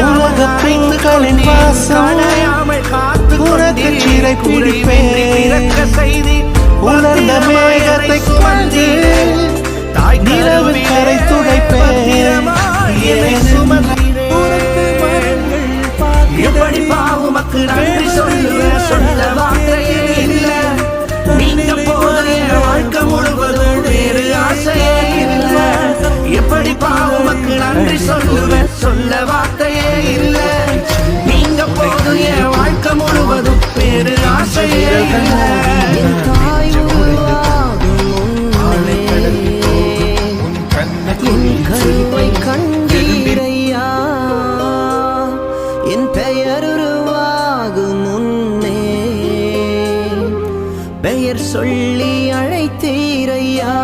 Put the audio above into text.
உலகத்தின் வாசம் உனக்கு சிறை பிடிப்பேன் உலர்ந்த மேகத்தை கொண்டு நிலவு கரை துடைப்பேன் எப்படி பாவமக்கு நன்றி சொல்லுவேன் சொல்ல வார்த்தையே இல்ல நீங்க போதே வாழ்க்கை முழுவதும் வேறு ஆசையே இல்ல எப்படி பாவமக்கு நன்றி சொல்லுவேன் சொல்ல வார்த்தையே இல்ல நீங்க போது என் வாழ்க்கை முழுவதும் வேறு ஆசையே இல்ல கருவை கண்டீரையா என் பெயர் உருவாகும் முன்னே பெயர் சொல்லி அழைத்தீரையா